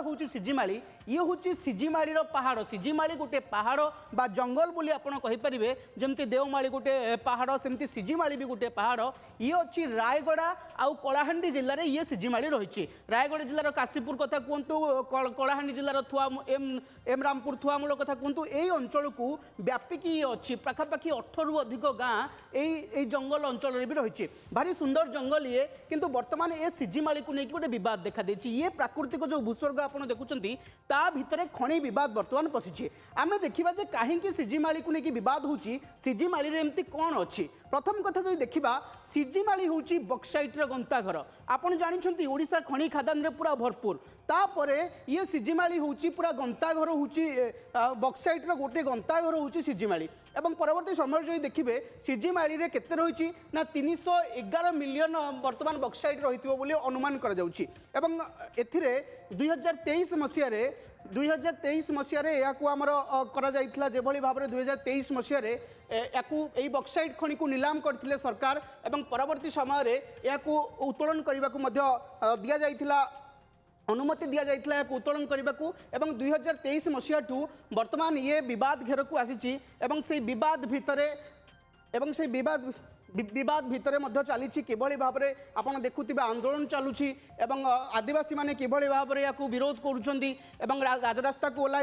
हूँ सिजिमाली ये हूँ सिजिमाली पहाड़ सिजिमाली गोटे पहाड़ बा जंगल बोली आपड़ कहींपारे जमती देवमाली गोटे पहाड़ सेमती सिजिमाली भी गोटे पहाड़ ये अच्छी रायगड़ा आउ कलाहांडी जिले में ये सिजिमाली रही रायगड़ा जिलार काशीपुर कथा कहतु कलाहांडी जिलार थुआ एम रामपुर थुआमूल कथा कहतु यही अंचल को व्यापिकी ये अच्छी पाखापाखि 18 रु अधिक गाँ यही जंगल अंचल भी रही भारी सुंदर जंगल ये किंतु वर्तमान ये सिजिमाली को लेकिन गोटे बद देखा देछि ये प्राकृतिक जो भूस्वर्ग आप देखुं ता भितर खଣି बद बर्तमान पशिचे आम देखा जे कहीं सिजिमाली को लेकिन बद हो सिजिमाली एमती कौन अच्छी प्रथम कथा जो देखा सिजिमाली हूँ बक्साइट्र गंताघर आपड़ जानते ओडिशा खଣି खादान रे पूरा भरपूर तापर ये सिजिमाली हूँ पूरा गंताघर हूँ बक्साइट्र गोटे गंताघर हूँ सिजिमाली एवं परवर्ती समय जो देखिए सिजिमाली रे केते रही ना 311 मिलियन वर्तमान बक्साइट रही अनुमान कर एवं एथिरे 2023 मसीह आमर कर भाव 2023 मसीह यही बक्साइट खଣି को नीलाम करथिले सरकार एवं परवर्ती समय उत्तोलन करने को दि जाइथिला अनुमति दि जाइथिला उत्तोलन करने को एवं 2023 मसीहा वर्तमान ये विवाद घेर को आसी एवं से विवाद भितर चली किभली भाव में आप देखुवा आंदोलन चलुची एवं आदिवासी माने किभली भाव में या विरोध करुँच राजरास्ता को ओह्ल